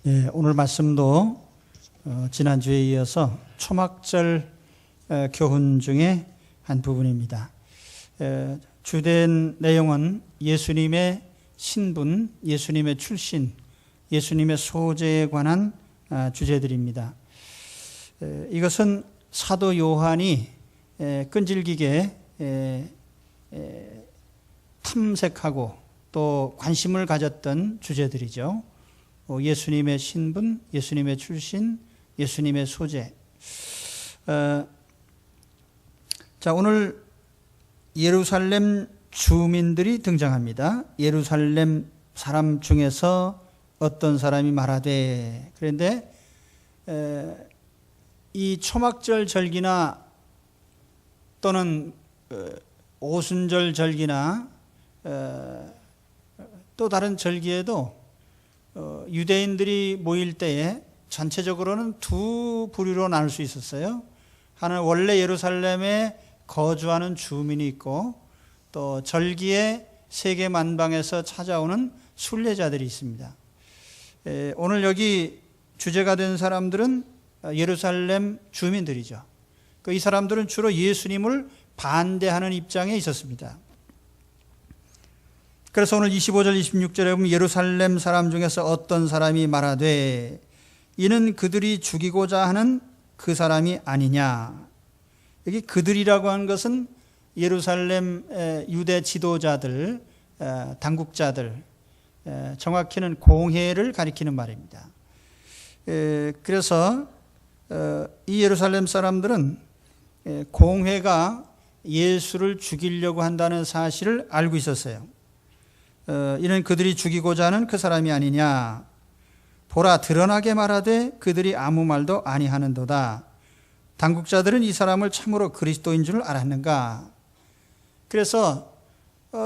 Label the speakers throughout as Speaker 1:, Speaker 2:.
Speaker 1: 오늘 말씀도 지난주에 이어서 초막절 교훈 중에 한 부분입니다. 주된 내용은 예수님의 신분, 예수님의 출신, 예수님의 소재에 관한 주제들입니다. 이것은 사도 요한이 끈질기게 탐색하고 또 관심을 가졌던 주제들이죠. 예수님의 신분, 예수님의 출신, 예수님의 소재. 자, 오늘 예루살렘 주민들이 등장합니다. 예루살렘 사람 중에서 어떤 사람이 말하되, 그런데 이 초막절 절기나 또는 오순절 절기나 또 다른 절기에도 유대인들이 모일 때에 전체적으로는 두 부류로 나눌 수 있었어요. 하나는 원래 예루살렘에 거주하는 주민이 있고, 또 절기에 세계 만방에서 찾아오는 순례자들이 있습니다. 오늘 여기 주제가 된 사람들은 예루살렘 주민들이죠. 이 사람들은 주로 예수님을 반대하는 입장에 있었습니다. 그래서 오늘 25절 26절에 보면 예루살렘 사람 중에서 어떤 사람이 말하되 이는 그들이 죽이고자 하는 그 사람이 아니냐. 여기 그들이라고 하는 것은 예루살렘 유대 지도자들, 당국자들, 정확히는 공회를 가리키는 말입니다. 그래서 이 예루살렘 사람들은 공회가 예수를 죽이려고 한다는 사실을 알고 있었어요. 이는 그들이 죽이고자 하는 그 사람이 아니냐. 보라, 드러나게 말하되 그들이 아무 말도 아니하는도다. 당국자들은 이 사람을 참으로 그리스도인 줄 알았는가. 그래서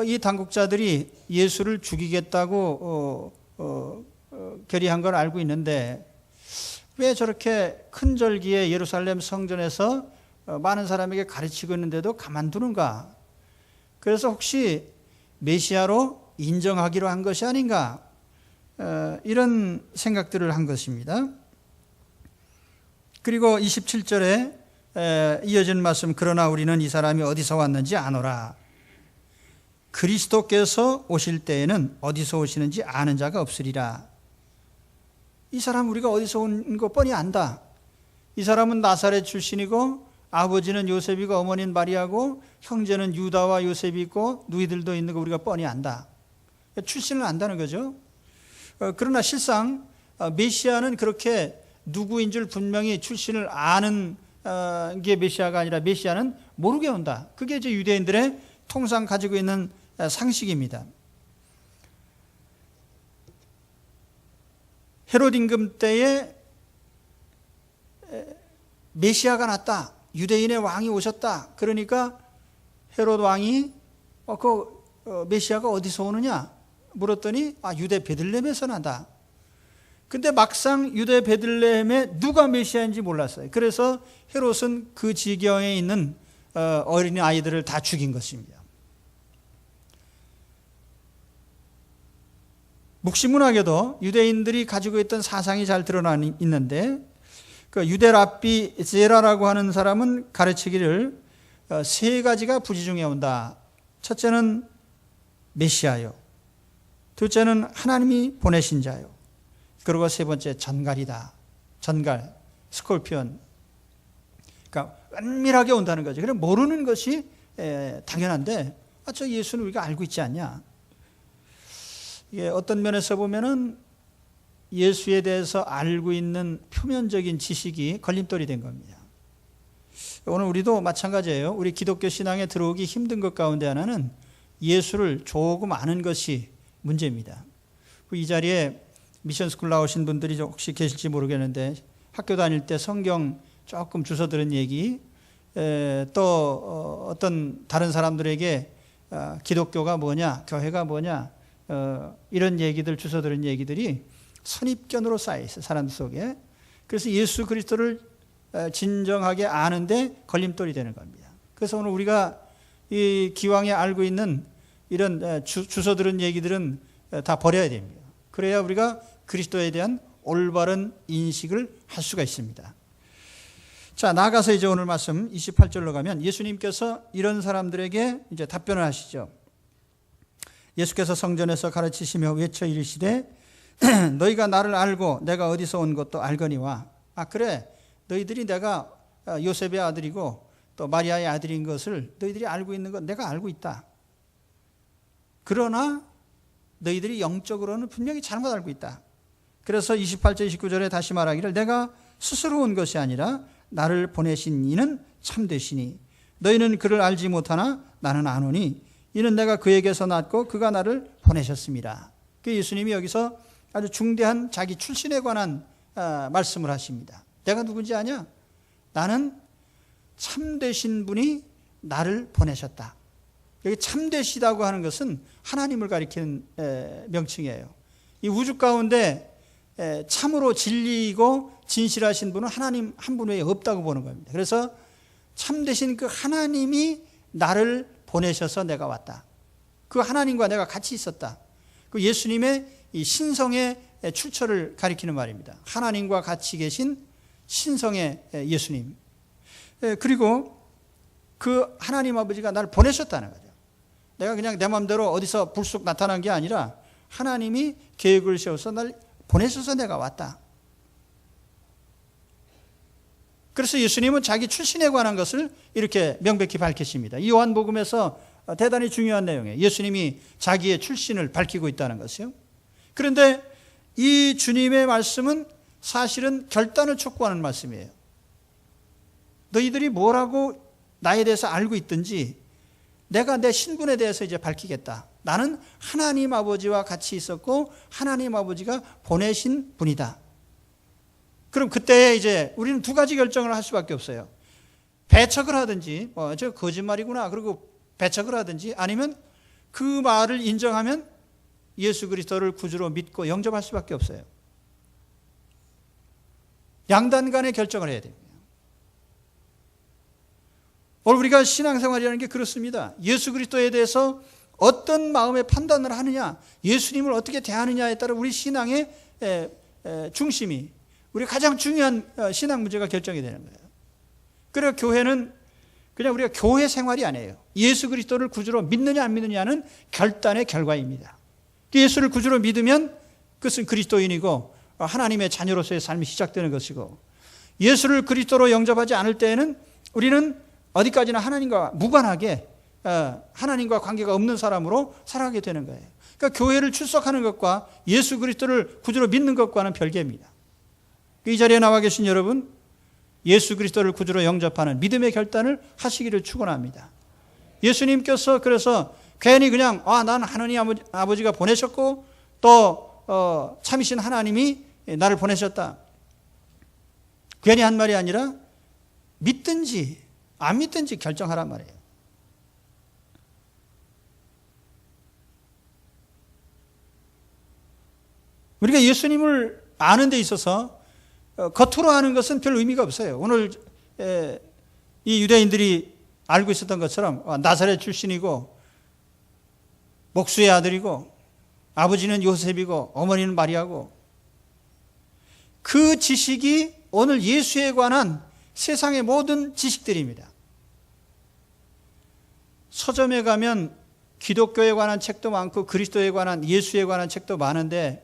Speaker 1: 이 당국자들이 예수를 죽이겠다고 결의한 걸 알고 있는데 왜 저렇게 큰 절기에 예루살렘 성전에서 많은 사람에게 가르치고 있는데도 가만두는가. 그래서 혹시 메시아로 인정하기로 한 것이 아닌가, 이런 생각들을 한 것입니다. 그리고 27절에 이어진 말씀, 그러나 우리는 이 사람이 어디서 왔는지 아노라. 그리스도께서 오실 때에는 어디서 오시는지 아는 자가 없으리라. 이 사람 우리가 어디서 온 거 뻔히 안다. 이 사람은 나사렛 출신이고 아버지는 요셉이고 어머니는 마리아고 형제는 유다와 요셉이 있고 누이들도 있는 거 우리가 뻔히 안다. 출신을 안다는 거죠. 그러나 실상 메시아는 그렇게 누구인 줄 분명히 출신을 아는 게 메시아가 아니라 메시아는 모르게 온다. 그게 이제 유대인들의 통상 가지고 있는 상식입니다. 헤롯 임금 때에 메시아가 났다. 유대인의 왕이 오셨다. 그러니까 헤롯 왕이 메시아가 어디서 오느냐 물었더니 유대 베들레헴에서 난다. 근데 막상 유대 베들레헴에 누가 메시아인지 몰랐어요. 그래서 헤롯은 그 지경에 있는 어린이 아이들을 다 죽인 것입니다. 묵시문학에도 유대인들이 가지고 있던 사상이 잘 드러나 있는데, 그 유대 랍비 제라라고 하는 사람은 가르치기를 세 가지가 부지중에 온다. 첫째는 메시아요. 둘째는 하나님이 보내신 자요. 그리고 세 번째 전갈이다. 전갈, 스콜피온. 그러니까 은밀하게 온다는 거죠. 그래 모르는 것이 당연한데, 저 예수는 우리가 알고 있지 않냐. 이게 어떤 면에서 보면은 예수에 대해서 알고 있는 표면적인 지식이 걸림돌이 된 겁니다. 오늘 우리도 마찬가지예요. 우리 기독교 신앙에 들어오기 힘든 것 가운데 하나는 예수를 조금 아는 것이 문제입니다. 이 자리에 미션스쿨 나오신 분들이 혹시 계실지 모르겠는데, 학교 다닐 때 성경 조금 주워 들은 얘기, 또 어떤 다른 사람들에게 기독교가 뭐냐, 교회가 뭐냐, 이런 얘기들 주워 들은 얘기들이 선입견으로 쌓여 있어요, 사람 속에. 그래서 예수 그리스도를 진정하게 아는데 걸림돌이 되는 겁니다. 그래서 오늘 우리가 이 기왕에 알고 있는 이런 주워 들은 얘기들은 다 버려야 됩니다. 그래야 우리가 그리스도에 대한 올바른 인식을 할 수가 있습니다. 자, 나아가서 이제 오늘 말씀 28절로 가면 예수님께서 이런 사람들에게 이제 답변을 하시죠. 예수께서 성전에서 가르치시며 외쳐 이르시되 너희가 나를 알고 내가 어디서 온 것도 알거니와. 그래, 너희들이 내가 요셉의 아들이고 또 마리아의 아들인 것을 너희들이 알고 있는 것 내가 알고 있다. 그러나 너희들이 영적으로는 분명히 잘못 알고 있다. 그래서 28절 29절에 다시 말하기를 내가 스스로 온 것이 아니라 나를 보내신 이는 참되시니 너희는 그를 알지 못하나 나는 아노니 이는 내가 그에게서 났고 그가 나를 보내셨습니다. 그 예수님이 여기서 아주 중대한 자기 출신에 관한 말씀을 하십니다. 내가 누군지 아냐? 나는 참되신 분이 나를 보내셨다. 여기 참되시다고 하는 것은 하나님을 가리키는 명칭이에요. 이 우주 가운데 참으로 진리이고 진실하신 분은 하나님 한 분 외에 없다고 보는 겁니다. 그래서 참되신 그 하나님이 나를 보내셔서 내가 왔다. 그 하나님과 내가 같이 있었다. 그 예수님의 이 신성의 출처를 가리키는 말입니다. 하나님과 같이 계신 신성의 예수님. 그리고 그 하나님 아버지가 나를 보내셨다는 거죠. 내가 그냥 내 마음대로 어디서 불쑥 나타난 게 아니라 하나님이 계획을 세워서 날 보내셔서 내가 왔다. 그래서 예수님은 자기 출신에 관한 것을 이렇게 명백히 밝히십니다. 이 요한복음에서 대단히 중요한 내용이에요. 예수님이 자기의 출신을 밝히고 있다는 것이요. 그런데 이 주님의 말씀은 사실은 결단을 촉구하는 말씀이에요. 너희들이 뭐라고 나에 대해서 알고 있든지 내가 내 신분에 대해서 이제 밝히겠다. 나는 하나님 아버지와 같이 있었고 하나님 아버지가 보내신 분이다. 그럼 그때 이제 우리는 두 가지 결정을 할 수밖에 없어요. 배척을 하든지, 저 거짓말이구나. 그리고 배척을 하든지 아니면 그 말을 인정하면 예수 그리스도를 구주로 믿고 영접할 수밖에 없어요. 양단 간의 결정을 해야 됩니다. 오늘 우리가 신앙생활이라는 게 그렇습니다. 예수 그리스도에 대해서 어떤 마음의 판단을 하느냐, 예수님을 어떻게 대하느냐에 따라 우리 신앙의 중심이, 우리 가장 중요한 신앙 문제가 결정이 되는 거예요. 그래서 교회는 그냥 우리가 교회 생활이 아니에요. 예수 그리스도를 구주로 믿느냐 안 믿느냐는 결단의 결과입니다. 예수를 구주로 믿으면 그것은 그리스도인이고 하나님의 자녀로서의 삶이 시작되는 것이고, 예수를 그리스도로 영접하지 않을 때에는 우리는 어디까지나 하나님과 무관하게 하나님과 관계가 없는 사람으로 살아가게 되는 거예요. 그러니까 교회를 출석하는 것과 예수 그리스도를 구주로 믿는 것과는 별개입니다. 이 자리에 나와 계신 여러분, 예수 그리스도를 구주로 영접하는 믿음의 결단을 하시기를 축원합니다. 예수님께서 그래서 괜히 그냥 난 하나님 아버지가 보내셨고 또 참이신 하나님이 나를 보내셨다, 괜히 한 말이 아니라 믿든지 안 믿든지 결정하란 말이에요. 우리가 예수님을 아는 데 있어서 겉으로 아는 것은 별 의미가 없어요. 오늘 이 유대인들이 알고 있었던 것처럼 나사렛 출신이고 목수의 아들이고 아버지는 요셉이고 어머니는 마리아고, 그 지식이 오늘 예수에 관한 세상의 모든 지식들입니다. 서점에 가면 기독교에 관한 책도 많고 그리스도에 관한, 예수에 관한 책도 많은데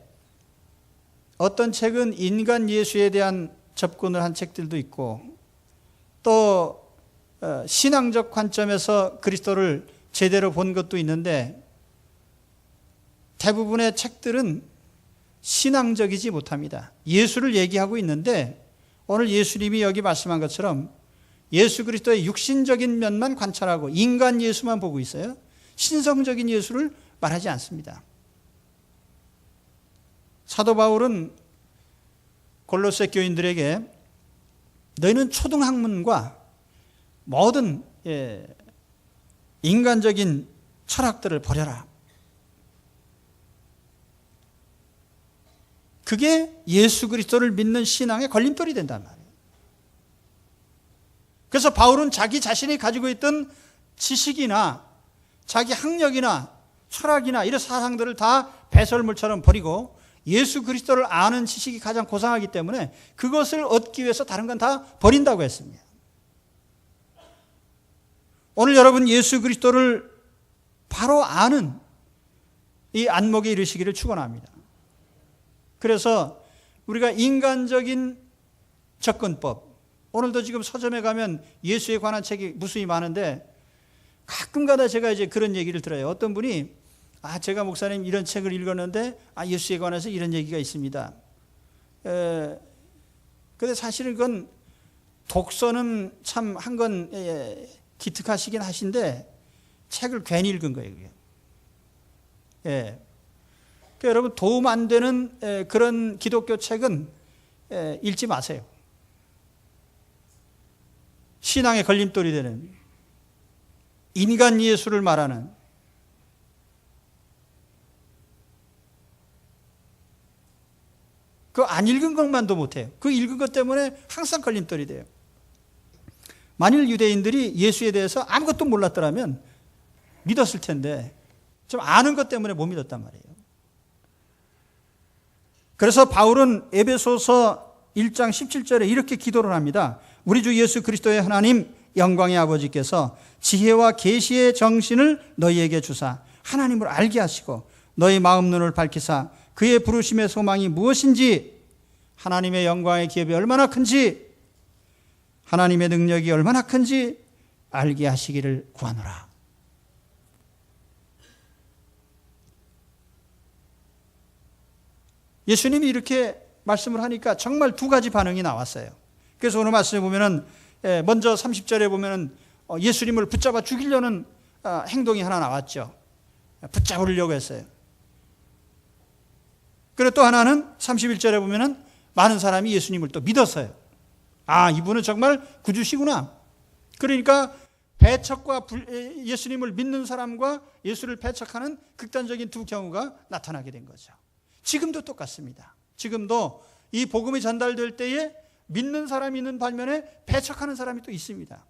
Speaker 1: 어떤 책은 인간 예수에 대한 접근을 한 책들도 있고 또 신앙적 관점에서 그리스도를 제대로 본 것도 있는데 대부분의 책들은 신앙적이지 못합니다. 예수를 얘기하고 있는데 오늘 예수님이 여기 말씀한 것처럼 예수 그리스도의 육신적인 면만 관찰하고 인간 예수만 보고 있어요. 신성적인 예수를 말하지 않습니다. 사도 바울은 골로새 교인들에게 너희는 초등학문과 모든 인간적인 철학들을 버려라. 그게 예수 그리스도를 믿는 신앙의 걸림돌이 된단 말이에요. 그래서 바울은 자기 자신이 가지고 있던 지식이나 자기 학력이나 철학이나 이런 사상들을 다 배설물처럼 버리고 예수 그리스도를 아는 지식이 가장 고상하기 때문에 그것을 얻기 위해서 다른 건 다 버린다고 했습니다. 오늘 여러분 예수 그리스도를 바로 아는 이 안목에 이르시기를 축원합니다. 그래서 우리가 인간적인 접근법, 오늘도 지금 서점에 가면 예수에 관한 책이 무수히 많은데 가끔가다 제가 이제 그런 얘기를 들어요. 어떤 분이 제가 목사님 이런 책을 읽었는데 예수에 관해서 이런 얘기가 있습니다. 근데 사실은 그건 독서는 참 한 건 기특하시긴 하신데 책을 괜히 읽은 거예요. 그게. 그러니까 여러분 도움 안 되는 그런 기독교 책은 읽지 마세요. 신앙의 걸림돌이 되는 인간 예수를 말하는 그 안 읽은 것만도 못해요. 그 읽은 것 때문에 항상 걸림돌이 돼요. 만일 유대인들이 예수에 대해서 아무것도 몰랐더라면 믿었을 텐데 좀 아는 것 때문에 못 믿었단 말이에요. 그래서 바울은 에베소서 1장 17절에 이렇게 기도를 합니다. 우리 주 예수 그리스도의 하나님 영광의 아버지께서 지혜와 계시의 정신을 너희에게 주사 하나님을 알게 하시고 너희 마음 눈을 밝히사 그의 부르심의 소망이 무엇인지 하나님의 영광의 기업이 얼마나 큰지 하나님의 능력이 얼마나 큰지 알게 하시기를 구하노라. 예수님이 이렇게 말씀을 하니까 정말 두 가지 반응이 나왔어요. 그래서 오늘 말씀에 보면은 먼저 30절에 보면은 예수님을 붙잡아 죽이려는 행동이 하나 나왔죠. 붙잡으려고 했어요. 그리고 또 하나는 31절에 보면은 많은 사람이 예수님을 또 믿었어요. 이분은 정말 구주시구나. 그러니까 배척과 예수님을 믿는 사람과 예수를 배척하는 극단적인 두 경우가 나타나게 된 거죠. 지금도 똑같습니다. 지금도 이 복음이 전달될 때에 믿는 사람이 있는 반면에 배척하는 사람이 또 있습니다.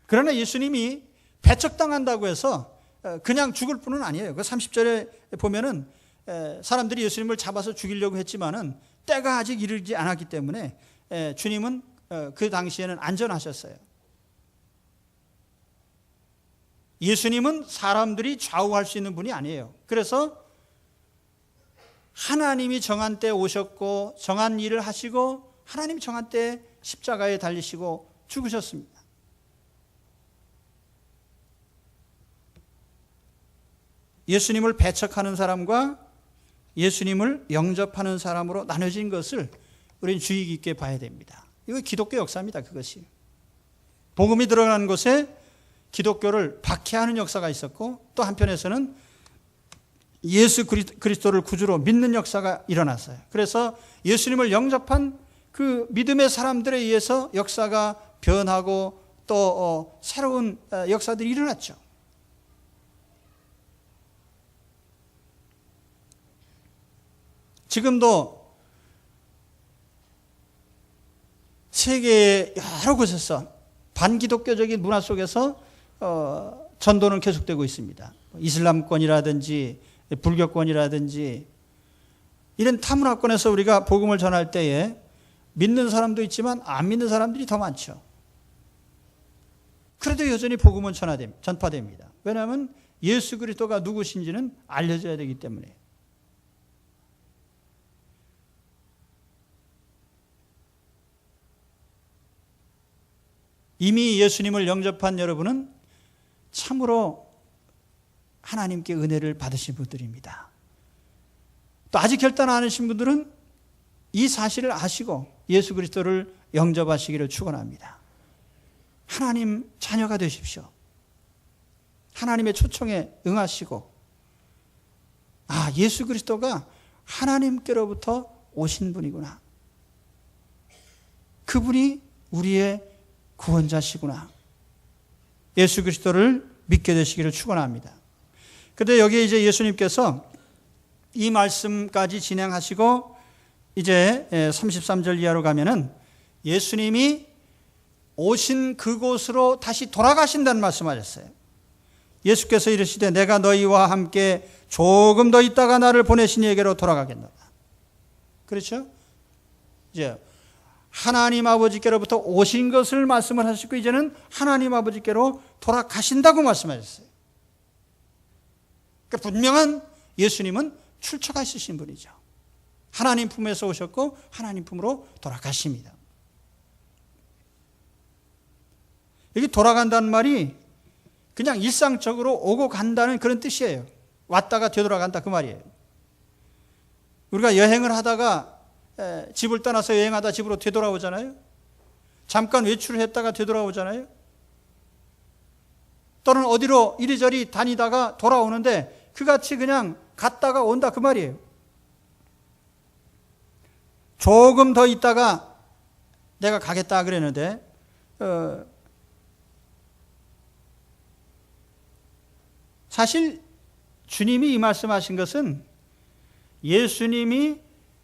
Speaker 1: 그러나 예수님이 배척당한다고 해서 그냥 죽을 뿐은 아니에요. 그 30절에 보면은 사람들이 예수님을 잡아서 죽이려고 했지만은 때가 아직 이르지 않았기 때문에 주님은 그 당시에는 안전하셨어요. 예수님은 사람들이 좌우할 수 있는 분이 아니에요. 그래서 하나님이 정한 때에 오셨고 정한 일을 하시고 하나님이 정한 때에 십자가에 달리시고 죽으셨습니다. 예수님을 배척하는 사람과 예수님을 영접하는 사람으로 나눠진 것을 우리는 주의 깊게 봐야 됩니다. 이거 기독교 역사입니다. 그것이 복음이 들어가는 곳에 기독교를 박해하는 역사가 있었고 또 한편에서는 예수 그리스도를 구주로 믿는 역사가 일어났어요. 그래서 예수님을 영접한 그 믿음의 사람들에 의해서 역사가 변하고 또 새로운 역사들이 일어났죠. 지금도 세계의 여러 곳에서 반기독교적인 문화 속에서 전도는 계속되고 있습니다. 이슬람권이라든지 불교권이라든지 이런 타문화권에서 우리가 복음을 전할 때에 믿는 사람도 있지만 안 믿는 사람들이 더 많죠. 그래도 여전히 복음은 전파됩니다. 왜냐하면 예수 그리스도가 누구신지는 알려져야 되기 때문에. 이미 예수님을 영접한 여러분은 참으로 하나님께 은혜를 받으신 분들입니다. 또 아직 결단 안 하신 분들은 이 사실을 아시고 예수 그리스도를 영접하시기를 축원합니다. 하나님 자녀가 되십시오. 하나님의 초청에 응하시고 예수 그리스도가 하나님께로부터 오신 분이구나. 그분이 우리의 구원자시구나. 예수 그리스도를 믿게 되시기를 축원합니다. 그런데 여기에 이제 예수님께서 이 말씀까지 진행하시고 이제 33절 이하로 가면은 예수님이 오신 그곳으로 다시 돌아가신다는 말씀하셨어요. 예수께서 이르시되 내가 너희와 함께 조금 더 있다가 나를 보내신 이에게로 돌아가겠노라. 그렇죠? 이제 하나님 아버지께로부터 오신 것을 말씀을 하시고 이제는 하나님 아버지께로 돌아가신다고 말씀하셨어요. 그러니까 분명한 예수님은 출처가 있으신 분이죠. 하나님 품에서 오셨고 하나님 품으로 돌아가십니다. 여기 돌아간다는 말이 그냥 일상적으로 오고 간다는 그런 뜻이에요. 왔다가 되돌아간다 그 말이에요. 우리가 여행을 하다가 집을 떠나서 여행하다 집으로 되돌아오잖아요. 잠깐 외출을 했다가 되돌아오잖아요. 또는 어디로 이리저리 다니다가 돌아오는데 그같이 그냥 갔다가 온다 그 말이에요. 조금 더 있다가 내가 가겠다 그랬는데 사실 주님이 이 말씀하신 것은 예수님이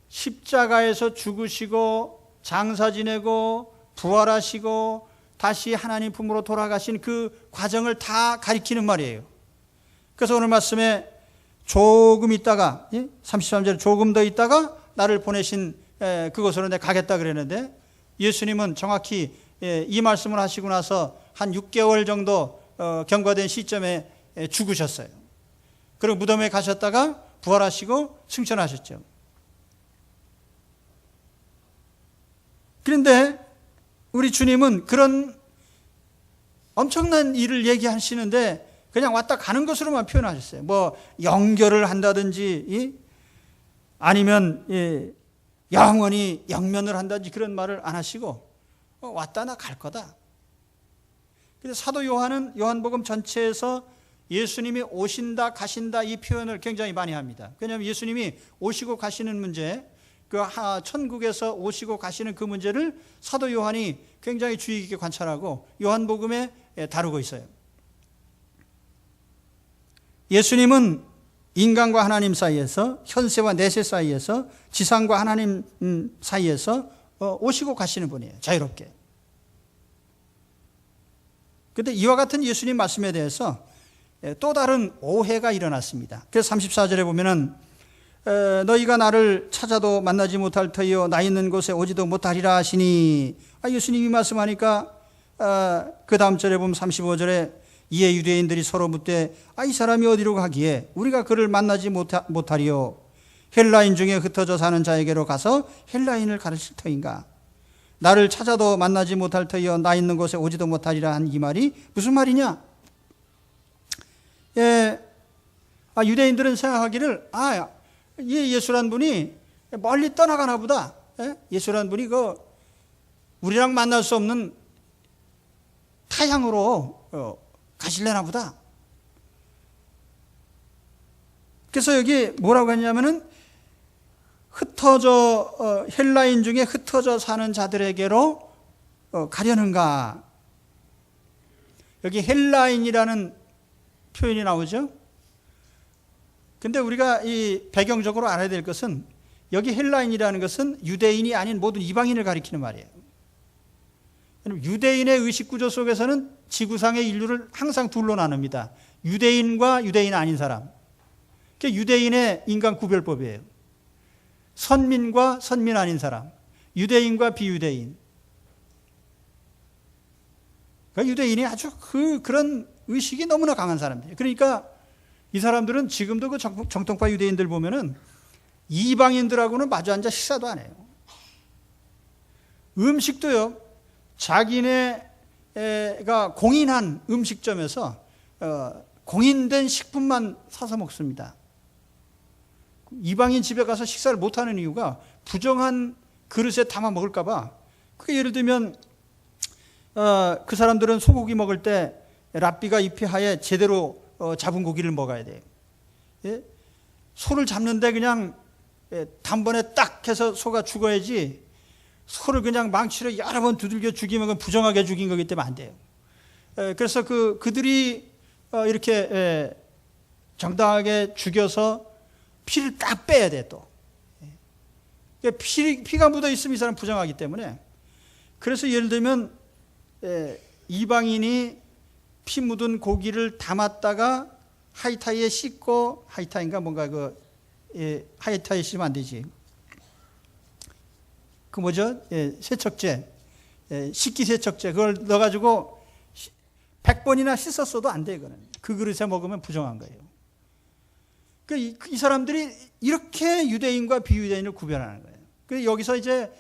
Speaker 1: 십자가에서 죽으시고 장사 지내고 부활하시고 다시 하나님 품으로 돌아가신 그 과정을 다 가리키는 말이에요. 그래서 오늘 말씀에 조금 있다가 33절에 조금 더 있다가 나를 보내신 그곳으로 내가 가겠다 그랬는데 예수님은 정확히 이 말씀을 하시고 나서 한 6개월 정도 경과된 시점에 죽으셨어요. 그리고 무덤에 가셨다가 부활하시고 승천하셨죠. 그런데 우리 주님은 그런 엄청난 일을 얘기하시는데 그냥 왔다 가는 것으로만 표현하셨어요. 뭐 영결을 한다든지 아니면 영원히 영면을 한다든지 그런 말을 안 하시고 왔다 나 갈 거다. 그래서 사도 요한은 요한복음 전체에서 예수님이 오신다 가신다 이 표현을 굉장히 많이 합니다. 왜냐하면 예수님이 오시고 가시는 문제, 그 천국에서 오시고 가시는 그 문제를 사도 요한이 굉장히 주의 깊게 관찰하고 요한복음에 다루고 있어요. 예수님은 인간과 하나님 사이에서, 현세와 내세 사이에서, 지상과 하나님 사이에서 오시고 가시는 분이에요. 자유롭게. 그런데 이와 같은 예수님 말씀에 대해서 또 다른 오해가 일어났습니다. 그래서 34절에 보면은 너희가 나를 찾아도 만나지 못할 터이요 나 있는 곳에 오지도 못하리라 하시니, 예수님이 말씀하니까 그 다음 절에 보면 35절에 이에 유대인들이 서로 묻되 이 사람이 어디로 가기에 우리가 그를 만나지 못하리요 헬라인 중에 흩어져 사는 자에게로 가서 헬라인을 가르칠 터인가. 나를 찾아도 만나지 못할 터이요 나 있는 곳에 오지도 못하리라 한 이 말이 무슨 말이냐. 유대인들은 생각하기를 이 예수란 분이 멀리 떠나가나 보다. 예수란 분이 우리랑 만날 수 없는 타향으로 가실래나 보다. 그래서 여기 뭐라고 했냐면은 헬라인 중에 흩어져 사는 자들에게로 가려는가. 여기 헬라인이라는 표현이 나오죠. 근데 우리가 이 배경적으로 알아야 될 것은 여기 헬라인이라는 것은 유대인이 아닌 모든 이방인을 가리키는 말이에요. 유대인의 의식 구조 속에서는 지구상의 인류를 항상 둘로 나눕니다. 유대인과 유대인 아닌 사람. 그게 유대인의 인간 구별법이에요. 선민과 선민 아닌 사람. 유대인과 비유대인. 그러니까 유대인이 아주 그런 의식이 너무나 강한 사람들이에요. 그러니까 이 사람들은 지금도 그 정통파 유대인들 보면은 이방인들하고는 마주 앉아 식사도 안 해요. 음식도요, 자기네가 공인한 음식점에서 공인된 식품만 사서 먹습니다. 이방인 집에 가서 식사를 못하는 이유가 부정한 그릇에 담아 먹을까봐. 그게 예를 들면 그 사람들은 소고기 먹을 때 랍비가 잎이 하에 제대로 잡은 고기를 먹어야 돼요. 소를 잡는데 그냥 단번에 딱 해서 소가 죽어야지, 소를 그냥 망치로 여러 번 두들겨 죽이면 그건 부정하게 죽인 거기 때문에 안 돼요. 그래서 그들이 이렇게 정당하게 죽여서 피를 딱 빼야 돼 또. 피가 묻어 있으면 이 사람 부정하기 때문에. 그래서 예를 들면 이방인이 피 묻은 고기를 담았다가 하이타이에 씻고, 하이타인가 뭔가 하이타이에 씻으면 안 되지. 그 뭐죠? 세척제, 식기세척제, 그걸 넣어가지고 100번이나 씻었어도 안 돼, 그거는. 그 그릇에 먹으면 부정한 거예요. 이 사람들이 이렇게 유대인과 비유대인을 구별하는 거예요. 그래서 여기서 이제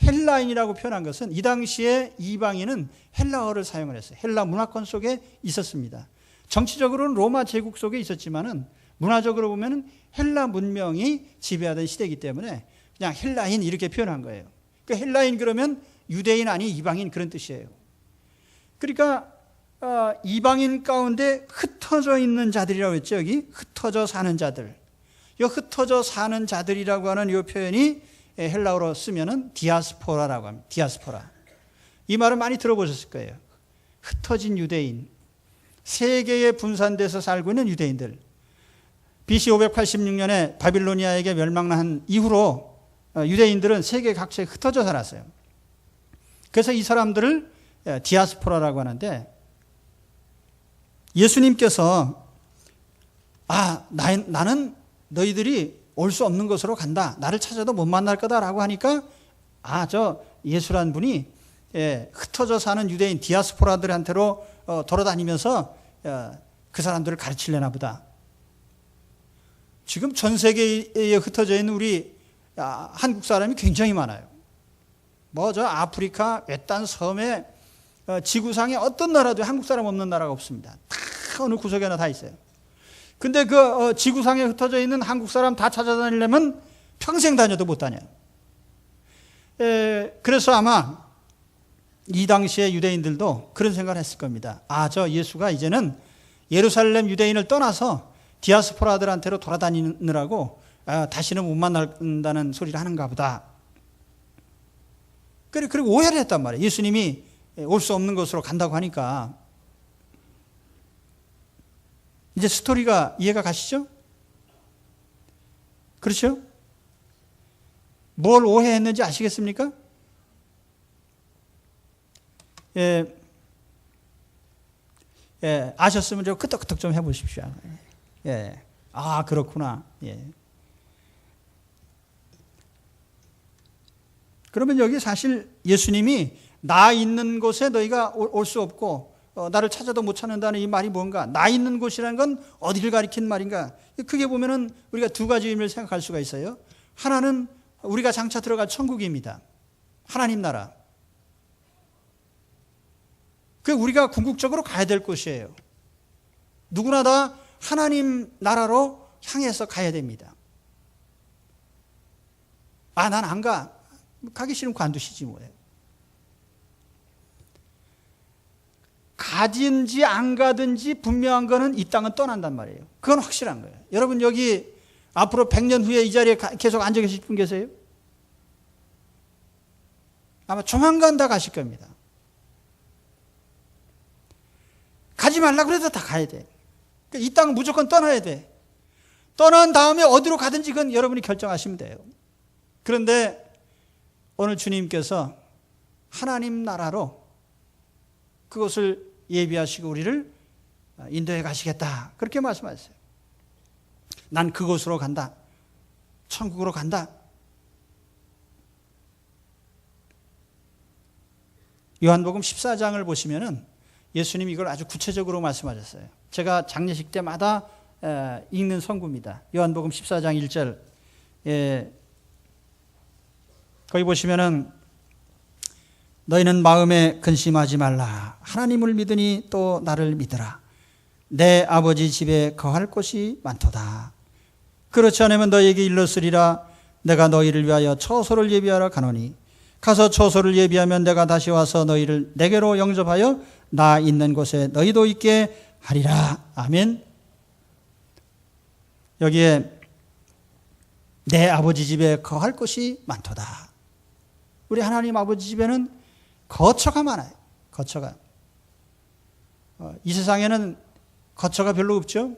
Speaker 1: 헬라인이라고 표현한 것은 이 당시에 이방인은 헬라어를 사용을 했어요. 헬라 문화권 속에 있었습니다. 정치적으로는 로마 제국 속에 있었지만은 문화적으로 보면은 헬라 문명이 지배하던 시대이기 때문에 그냥 헬라인 이렇게 표현한 거예요. 그러니까 헬라인 그러면 유대인 아니 이방인 그런 뜻이에요. 그러니까 이방인 가운데 흩어져 있는 자들이라고 했죠. 여기 흩어져 사는 자들. 이 흩어져 사는 자들이라고 하는 이 표현이 헬라어로 쓰면은 디아스포라라고 합니다. 디아스포라. 이 말은 많이 들어보셨을 거예요. 흩어진 유대인. 세계에 분산돼서 살고 있는 유대인들. BC 586년에 바빌로니아에게 멸망한 이후로 유대인들은 세계 각처에 흩어져 살았어요. 그래서 이 사람들을 디아스포라라고 하는데, 예수님께서 나는 너희들이 올 수 없는 곳으로 간다. 나를 찾아도 못 만날 거다라고 하니까 저 예수란 분이 흩어져 사는 유대인 디아스포라들한테로 돌아다니면서 그 사람들을 가르치려나 보다. 지금 전 세계에 흩어져 있는 우리 한국 사람이 굉장히 많아요. 저 아프리카 외딴 섬에 지구상에 어떤 나라도 한국 사람 없는 나라가 없습니다. 다 어느 구석에나 다 있어요. 근데 그 지구상에 흩어져 있는 한국 사람 다 찾아다니려면 평생 다녀도 못 다녀요. 그래서 아마 이 당시에 유대인들도 그런 생각을 했을 겁니다. 저 예수가 이제는 예루살렘 유대인을 떠나서 디아스포라들한테로 돌아다니느라고 다시는 못 만난다는 소리를 하는가 보다. 그리고 오해를 했단 말이에요. 예수님이 올 수 없는 곳으로 간다고 하니까. 이제 스토리가 이해가 가시죠? 그렇죠? 뭘 오해했는지 아시겠습니까? 아셨으면 좀 끄덕끄덕 좀 해보십시오. 그렇구나. 그러면 여기 사실 예수님이 나 있는 곳에 너희가 올 수 없고 나를 찾아도 못 찾는다는 이 말이 뭔가? 나 있는 곳이라는 건 어디를 가리킨 말인가? 크게 보면은 우리가 두 가지 의미를 생각할 수가 있어요. 하나는 우리가 장차 들어갈 천국입니다. 하나님 나라. 우리가 궁극적으로 가야 될 곳이에요. 누구나 다 하나님 나라로 향해서 가야 됩니다. 난 안 가. 가기 싫으면 관두시지 뭐예요. 가든지 안 가든지 분명한 거는 이 땅은 떠난단 말이에요. 그건 확실한 거예요. 여러분 여기 앞으로 100년 후에 이 자리에 계속 앉아 계실 분 계세요? 아마 조만간 다 가실 겁니다. 가지 말라 그래도 다 가야 돼. 이 땅은 무조건 떠나야 돼. 떠난 다음에 어디로 가든지 그건 여러분이 결정하시면 돼요. 그런데 오늘 주님께서 하나님 나라로 그것을 예비하시고 우리를 인도해 가시겠다. 그렇게 말씀하셨어요. 난 그곳으로 간다. 천국으로 간다. 요한복음 14장을 보시면은 예수님이 이걸 아주 구체적으로 말씀하셨어요. 제가 장례식 때마다 읽는 성구입니다. 요한복음 14장 1절. 거기 보시면은 너희는 마음에 근심하지 말라. 하나님을 믿으니 또 나를 믿으라. 내 아버지 집에 거할 곳이 많도다. 그렇지 않으면 너희에게 일렀으리라. 내가 너희를 위하여 처소를 예비하러 가노니 가서 처소를 예비하면 내가 다시 와서 너희를 내게로 영접하여 나 있는 곳에 너희도 있게 하리라. 아멘. 여기에 내 아버지 집에 거할 곳이 많도다. 우리 하나님 아버지 집에는 거처가 많아요. 거처가. 이 세상에는 거처가 별로 없죠.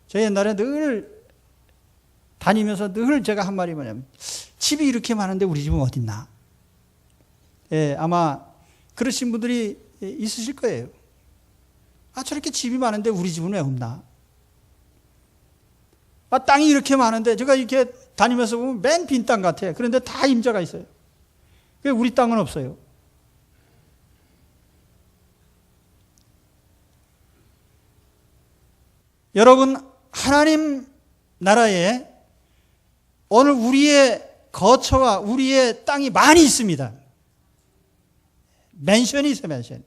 Speaker 1: 저 옛날에 늘 다니면서 늘 제가 한 말이 뭐냐면 집이 이렇게 많은데 우리 집은 어딨나. 아마 그러신 분들이 있으실 거예요. 저렇게 집이 많은데 우리 집은 왜 없나? 땅이 이렇게 많은데 제가 이렇게 다니면서 보면 맨 빈 땅 같아. 그런데 다 임자가 있어요. 왜 우리 땅은 없어요? 여러분, 하나님 나라에 오늘 우리의 거처와 우리의 땅이 많이 있습니다. 맨션이 있어요, 맨션.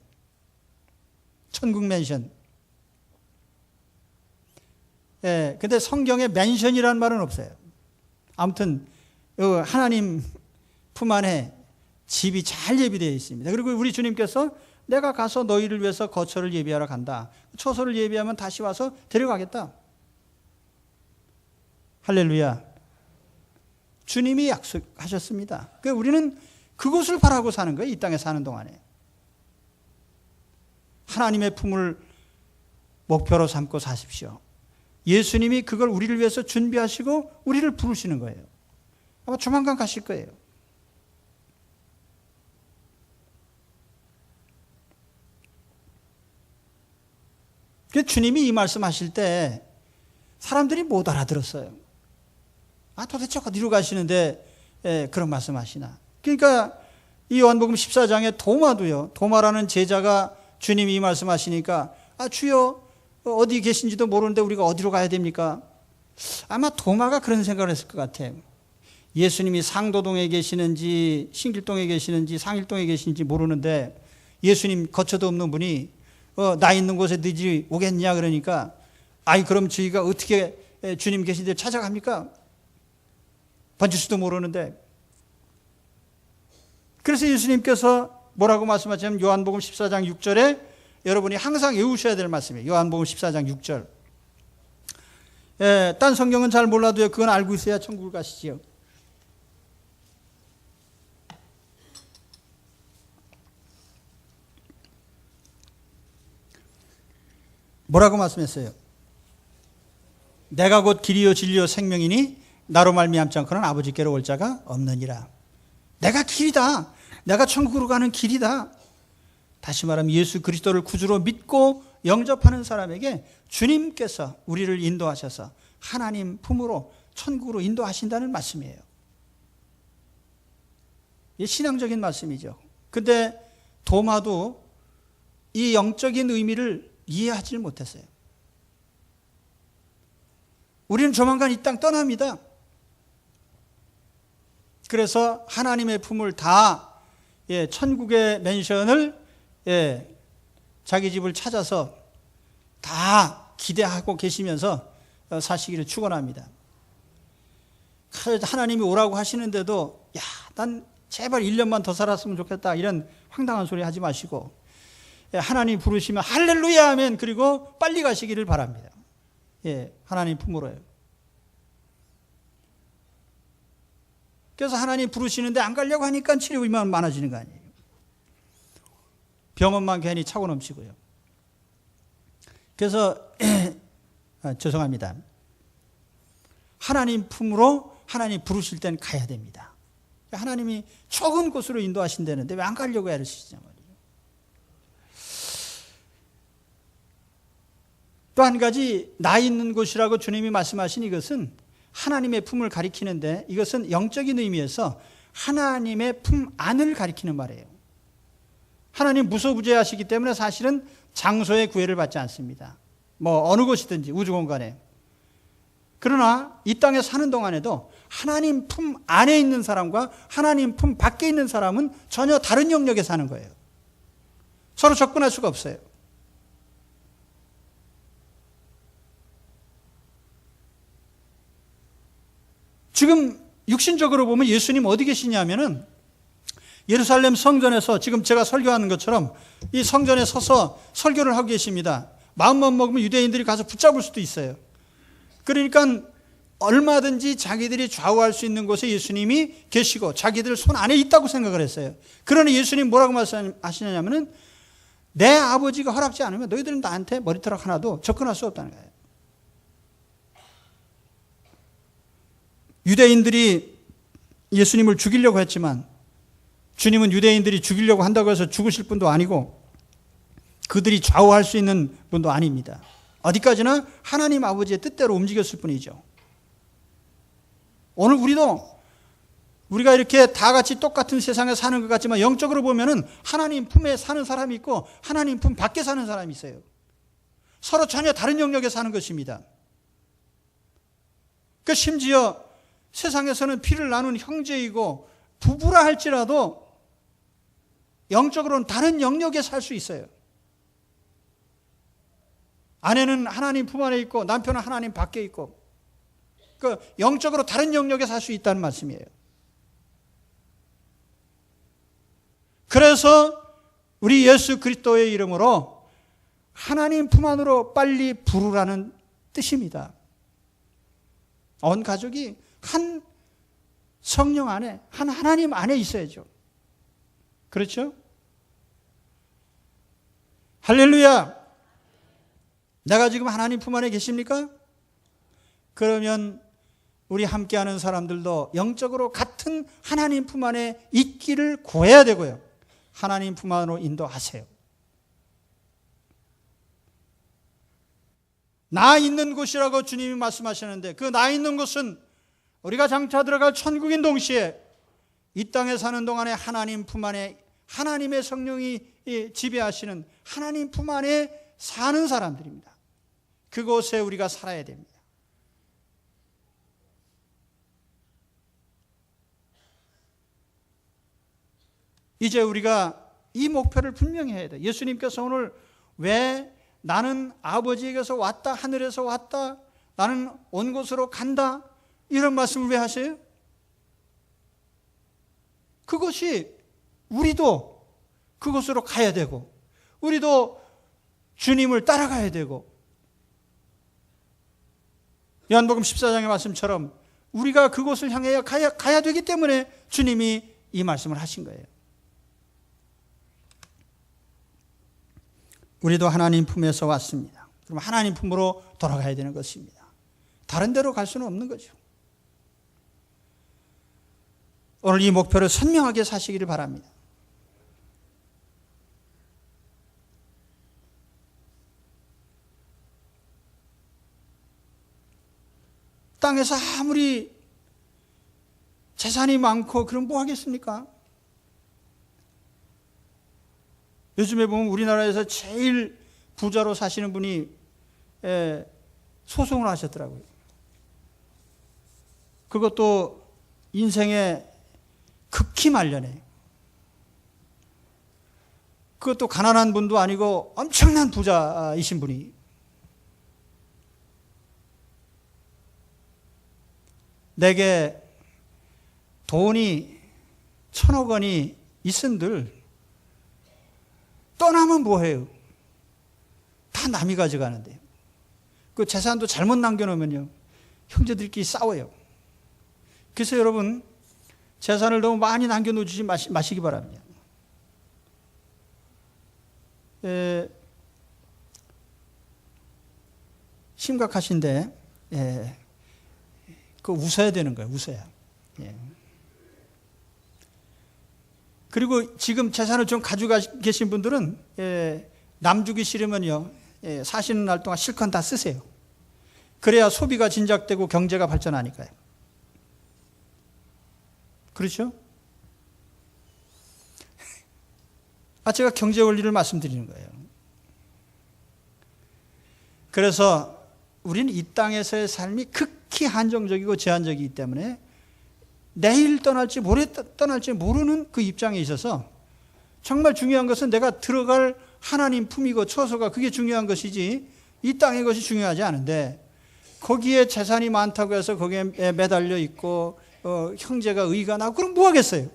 Speaker 1: 천국 맨션. 예, 근데 성경에 맨션이라는 말은 없어요. 아무튼 하나님 품 안에 집이 잘 예비되어 있습니다. 그리고 우리 주님께서 내가 가서 너희를 위해서 거처를 예비하러 간다. 처소를 예비하면 다시 와서 데려가겠다. 할렐루야. 주님이 약속하셨습니다. 그러니까 우리는 그곳을 바라고 사는 거예요. 이 땅에 사는 동안에. 하나님의 품을 목표로 삼고 사십시오. 예수님이 그걸 우리를 위해서 준비하시고 우리를 부르시는 거예요. 아마 조만간 가실 거예요. 주님이 이 말씀하실 때 사람들이 못 알아들었어요. 도대체 어디로 가시는데 그런 말씀하시나. 그러니까 이 요한복음 14장에 도마도요. 도마라는 제자가 주님이 이 말씀하시니까 주여 어디 계신지도 모르는데 우리가 어디로 가야 됩니까? 아마 도마가 그런 생각을 했을 것 같아요. 예수님이 상도동에 계시는지 신길동에 계시는지 상일동에 계시는지 모르는데 예수님 거처도 없는 분이 나 있는 곳에 너희들이 오겠냐 그러니까 그럼 저희가 어떻게 주님 계신 데 찾아갑니까? 번지수도 모르는데. 그래서 예수님께서 뭐라고 말씀하시냐면 요한복음 14장 6절에 여러분이 항상 외우셔야 될 말씀이에요. 요한복음 14장 6절. 딴 성경은 잘 몰라도요. 그건 알고 있어야 천국을 가시지요. 뭐라고 말씀했어요? 내가 곧 길이요 진리요 생명이니 나로 말미암지 않고는 아버지께로 올 자가 없느니라. 내가 길이다. 내가 천국으로 가는 길이다. 다시 말하면 예수 그리스도를 구주로 믿고 영접하는 사람에게 주님께서 우리를 인도하셔서 하나님 품으로 천국으로 인도하신다는 말씀이에요. 이 신앙적인 말씀이죠. 근데 도마도 이 영적인 의미를 이해하지 못했어요. 우리는 조만간 이 땅 떠납니다. 그래서 하나님의 품을 다 천국의 맨션을 자기 집을 찾아서 다 기대하고 계시면서 사시기를 축원합니다. 하나님이 오라고 하시는데도 난 제발 1년만 더 살았으면 좋겠다 이런 황당한 소리 하지 마시고 하나님 부르시면 할렐루야 하면 그리고 빨리 가시기를 바랍니다. 하나님 품으로요. 그래서 하나님 부르시는데 안 가려고 하니까 치료비만 많아지는 거 아니에요. 병원만 괜히 차고 넘치고요. 그래서 죄송합니다. 하나님 품으로 하나님 부르실 땐 가야 됩니다. 하나님이 좋은 곳으로 인도하신다는데 왜 안 가려고 애쓰시냐 말이에요. 또 한 가지 나 있는 곳이라고 주님이 말씀하신 이것은 하나님의 품을 가리키는데 이것은 영적인 의미에서 하나님의 품 안을 가리키는 말이에요. 하나님 무소부재하시기 때문에 사실은 장소의 구애를 받지 않습니다. 어느 곳이든지 우주 공간에. 그러나 이 땅에 사는 동안에도 하나님 품 안에 있는 사람과 하나님 품 밖에 있는 사람은 전혀 다른 영역에 사는 거예요. 서로 접근할 수가 없어요. 지금 육신적으로 보면 예수님 어디 계시냐면은 예루살렘 성전에서 지금 제가 설교하는 것처럼 이 성전에 서서 설교를 하고 계십니다. 마음만 먹으면 유대인들이 가서 붙잡을 수도 있어요. 그러니까 얼마든지 자기들이 좌우할 수 있는 곳에 예수님이 계시고 자기들 손 안에 있다고 생각을 했어요. 그러나 예수님 뭐라고 말씀하시냐면은 내 아버지가 허락지 않으면 너희들은 나한테 머리털 하나도 접근할 수 없다는 거예요. 유대인들이 예수님을 죽이려고 했지만 주님은 유대인들이 죽이려고 한다고 해서 죽으실 분도 아니고 그들이 좌우할 수 있는 분도 아닙니다. 어디까지나 하나님 아버지의 뜻대로 움직였을 뿐이죠. 오늘 우리가 이렇게 다 같이 똑같은 세상에 사는 것 같지만 영적으로 보면은 하나님 품에 사는 사람이 있고 하나님 품 밖에 사는 사람이 있어요. 서로 전혀 다른 영역에 사는 것입니다. 그 심지어 세상에서는 피를 나눈 형제이고 부부라 할지라도 영적으로는 다른 영역에 살 수 있어요. 아내는 하나님 품 안에 있고 남편은 하나님 밖에 있고 그 영적으로 다른 영역에 살 수 있다는 말씀이에요. 그래서 우리 예수 그리스도의 이름으로 하나님 품 안으로 빨리 부르라는 뜻입니다. 온 가족이 한 성령 안에, 한 하나님 안에 있어야죠. 그렇죠? 할렐루야! 내가 지금 하나님 품 안에 계십니까? 그러면 우리 함께하는 사람들도 영적으로 같은 하나님 품 안에 있기를 구해야 되고요. 하나님 품 안으로 인도하세요. 나 있는 곳이라고 주님이 말씀하시는데 그 나 있는 곳은 우리가 장차 들어갈 천국인 동시에 이 땅에 사는 동안에 하나님 품 안에 하나님의 성령이 지배하시는 하나님 품 안에 사는 사람들입니다. 그곳에 우리가 살아야 됩니다. 이제 우리가 이 목표를 분명히 해야 돼요. 예수님께서 오늘 왜 나는 아버지에게서 왔다, 하늘에서 왔다, 나는 온 곳으로 간다, 이런 말씀을 왜 하세요? 그것이 우리도 그곳으로 가야 되고 우리도 주님을 따라가야 되고 요한복음 14장의 말씀처럼 우리가 그곳을 향해 가야 되기 때문에 주님이 이 말씀을 하신 거예요. 우리도 하나님 품에서 왔습니다. 그럼 하나님 품으로 돌아가야 되는 것입니다. 다른 데로 갈 수는 없는 거죠. 오늘 이 목표를 선명하게 사시기를 바랍니다. 땅에서 아무리 재산이 많고 그럼 뭐 하겠습니까? 요즘에 보면 우리나라에서 제일 부자로 사시는 분이 소송을 하셨더라고요. 그것도 인생의 극히 말년에. 그것도 가난한 분도 아니고 엄청난 부자이신 분이. 내게 돈이 1,000억 원이 있은들 떠나면 뭐해요? 다 남이 가져가는데. 그 재산도 잘못 남겨놓으면요, 형제들끼리 싸워요. 그래서 여러분, 재산을 너무 많이 남겨놓지 마시기 바랍니다. 심각하신데, 그거 웃어야 되는 거예요, 웃어야. 그리고 지금 재산을 좀 가지고 계신 분들은 남 주기 싫으면요, 사시는 날 동안 실컷 다 쓰세요. 그래야 소비가 진작되고 경제가 발전하니까요. 그렇죠? 제가 경제 원리를 말씀드리는 거예요. 그래서 우리는 이 땅에서의 삶이 극히 한정적이고 제한적이기 때문에 내일 떠날지 모레 떠날지 모르는 그 입장에 있어서 정말 중요한 것은 내가 들어갈 하나님 품이고 처소가 그게 중요한 것이지 이 땅의 것이 중요하지 않은데 거기에 재산이 많다고 해서 거기에 매달려 있고 형제가 의가 나고 그럼 뭐 하겠어요?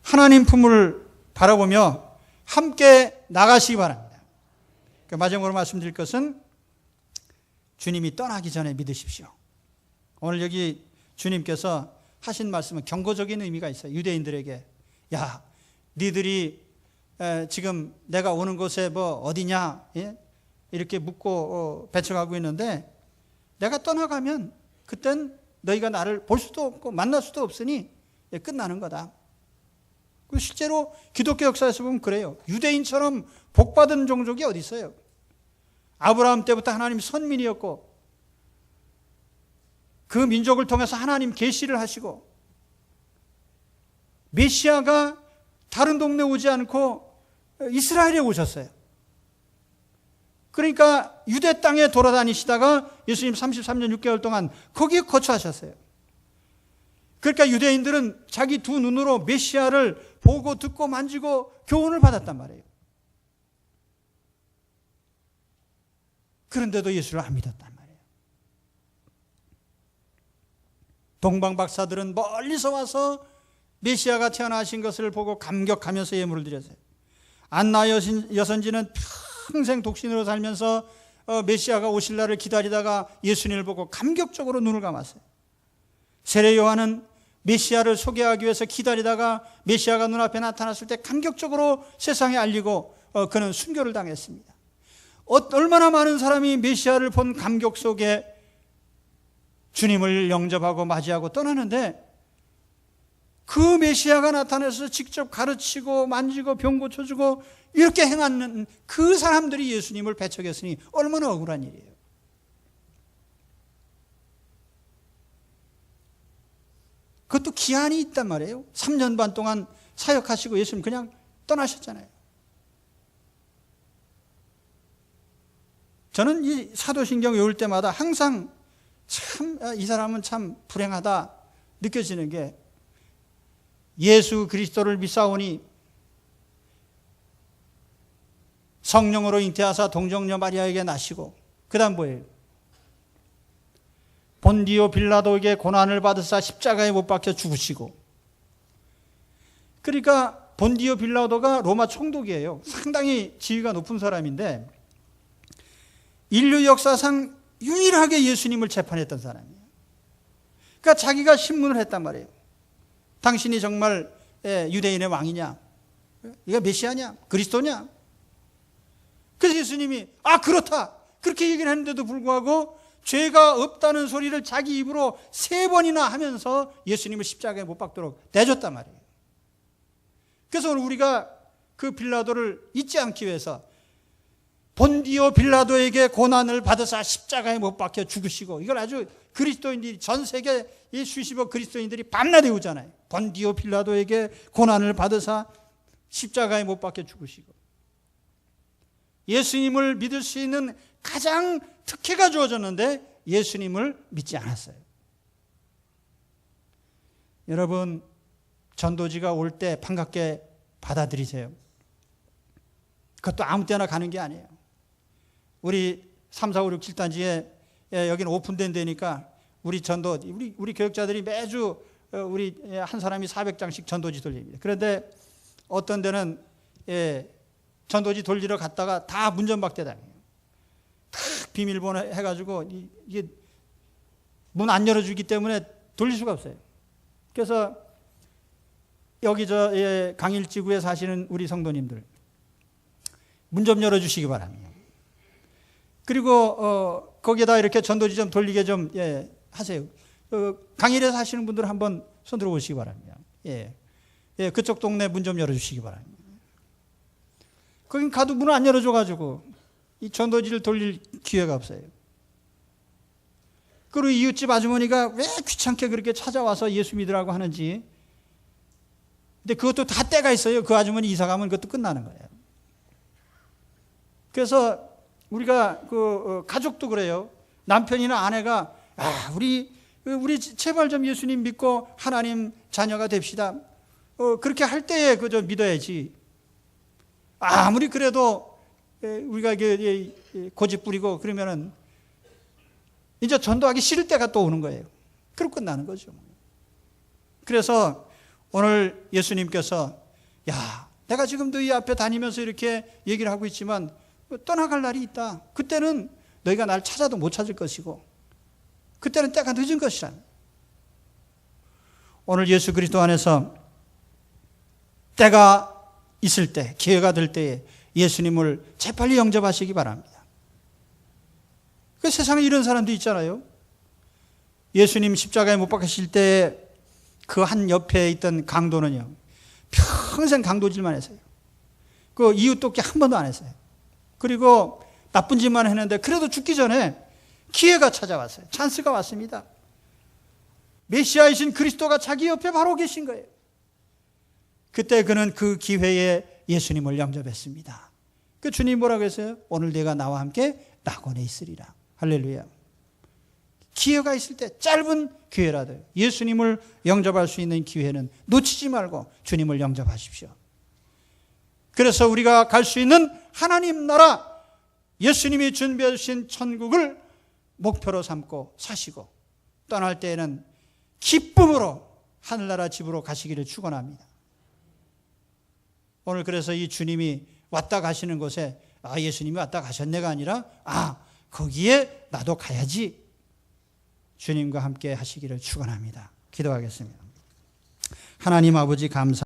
Speaker 1: 하나님 품을 바라보며 함께 나가시기 바랍니다. 마지막으로 말씀드릴 것은 주님이 떠나기 전에 믿으십시오. 오늘 여기 주님께서 하신 말씀은 경고적인 의미가 있어요. 유대인들에게 야, 니들이 지금 내가 오는 곳에 뭐 어디냐 이렇게 묻고 배척하고 있는데 내가 떠나가면 그땐 너희가 나를 볼 수도 없고 만날 수도 없으니 끝나는 거다. 실제로 기독교 역사에서 보면 그래요. 유대인처럼 복받은 종족이 어디 있어요? 아브라함 때부터 하나님 선민이었고 그 민족을 통해서 하나님 계시를 하시고 메시아가 다른 동네 오지 않고 이스라엘에 오셨어요. 그러니까 유대 땅에 돌아다니시다가 예수님 33년 6개월 동안 거기에 거처하셨어요. 그러니까 유대인들은 자기 두 눈으로 메시아를 보고 듣고 만지고 교훈을 받았단 말이에요. 그런데도 예수를 안 믿었단 말이에요. 동방 박사들은 멀리서 와서 메시아가 태어나신 것을 보고 감격하면서 예물을 드렸어요. 안나 여선지는 평생 독신으로 살면서 메시아가 오실 날을 기다리다가 예수님을 보고 감격적으로 눈을 감았어요. 세례 요한은 메시아를 소개하기 위해서 기다리다가 메시아가 눈앞에 나타났을 때 감격적으로 세상에 알리고 그는 순교를 당했습니다. 얼마나 많은 사람이 메시아를 본 감격 속에 주님을 영접하고 맞이하고 떠나는데 그 메시아가 나타나서 직접 가르치고 만지고 병 고쳐주고 이렇게 행하는 그 사람들이 예수님을 배척했으니 얼마나 억울한 일이에요. 그것도 기한이 있단 말이에요. 3년 반 동안 사역하시고 예수님 그냥 떠나셨잖아요. 저는 이 사도신경 외울 때마다 항상 참 이 사람은 참 불행하다 느껴지는 게 예수 그리스도를 믿사오니 성령으로 잉태하사 동정녀 마리아에게 나시고 그 다음 뭐예요? 본디오 빌라도에게 고난을 받으사 십자가에 못 박혀 죽으시고. 그러니까 본디오 빌라도가 로마 총독이에요. 상당히 지위가 높은 사람인데 인류 역사상 유일하게 예수님을 재판했던 사람이에요. 그러니까 자기가 신문을 했단 말이에요. 당신이 정말 유대인의 왕이냐? 이거 메시아냐? 그리스도냐? 그래서 예수님이 그렇다 그렇게 얘기를 했는데도 불구하고 죄가 없다는 소리를 자기 입으로 3번이나 하면서 예수님을 십자가에 못 박도록 내줬단 말이에요. 그래서 오늘 우리가 그 빌라도를 잊지 않기 위해서 본디오 빌라도에게 고난을 받으사 십자가에 못 박혀 죽으시고, 이걸 아주 그리스도인들이 전 세계 이 수십억 그리스도인들이 밤낮 외우잖아요. 본디오 빌라도에게 고난을 받으사 십자가에 못 박혀 죽으시고. 예수님을 믿을 수 있는 가장 특혜가 주어졌는데 예수님을 믿지 않았어요. 여러분, 전도지가 올 때 반갑게 받아들이세요. 그것도 아무 때나 가는 게 아니에요. 우리 3, 4, 5, 6, 7단지에 여기는 오픈된 데니까 우리 우리 교육자들이 매주 우리 한 사람이 400장씩 전도지 돌립니다. 그런데 어떤 데는 전도지 돌리러 갔다가 다 문전박대 당해요. 다 비밀번호 해가지고 이게 문 안 열어주기 때문에 돌릴 수가 없어요. 그래서 여기 강일지구에 사시는 우리 성도님들 문 좀 열어주시기 바랍니다. 그리고 거기에다 이렇게 전도지 좀 돌리게 좀 하세요. 강일에 사시는 분들 한번 손 들어보시기 바랍니다. 그쪽 동네 문 좀 열어주시기 바랍니다. 거긴 가도 문을 안 열어줘가지고 이 전도지를 돌릴 기회가 없어요. 그리고 이웃집 아주머니가 왜 귀찮게 그렇게 찾아와서 예수 믿으라고 하는지. 근데 그것도 다 때가 있어요. 그 아주머니 이사 가면 그것도 끝나는 거예요. 그래서 우리가 가족도 그래요. 남편이나 아내가 우리 제발 좀 예수님 믿고 하나님 자녀가 됩시다. 그렇게 할 때에 좀 믿어야지. 아무리 그래도 우리가 고집 부리고 그러면은 이제 전도하기 싫을 때가 또 오는 거예요. 그럼 끝나는 거죠. 그래서 오늘 예수님께서 내가 지금 너희 앞에 다니면서 이렇게 얘기를 하고 있지만 떠나갈 날이 있다. 그때는 너희가 날 찾아도 못 찾을 것이고 그때는 때가 늦은 것이라. 오늘 예수 그리스도 안에서 때가 있을 때, 기회가 될 때에 예수님을 재빨리 영접하시기 바랍니다. 그 세상에 이런 사람도 있잖아요. 예수님 십자가에 못 박히실 때 그 한 옆에 있던 강도는요, 평생 강도질만 했어요. 그 이웃 돕기 한 번도 안 했어요. 그리고 나쁜 짓만 했는데 그래도 죽기 전에 기회가 찾아왔어요. 찬스가 왔습니다. 메시아이신 그리스도가 자기 옆에 바로 계신 거예요. 그때 그는 그 기회에 예수님을 영접했습니다. 그 주님 뭐라고 했어요? 오늘 내가 나와 함께 낙원에 있으리라. 할렐루야. 기회가 있을 때 짧은 기회라도 예수님을 영접할 수 있는 기회는 놓치지 말고 주님을 영접하십시오. 그래서 우리가 갈 수 있는 하나님 나라, 예수님이 준비해 주신 천국을 목표로 삼고 사시고 떠날 때에는 기쁨으로 하늘나라 집으로 가시기를 축원합니다. 오늘 그래서 이 주님이 왔다 가시는 곳에 예수님이 왔다 가셨네가 아니라 거기에 나도 가야지, 주님과 함께 하시기를 축원합니다. 기도하겠습니다. 하나님 아버지 감사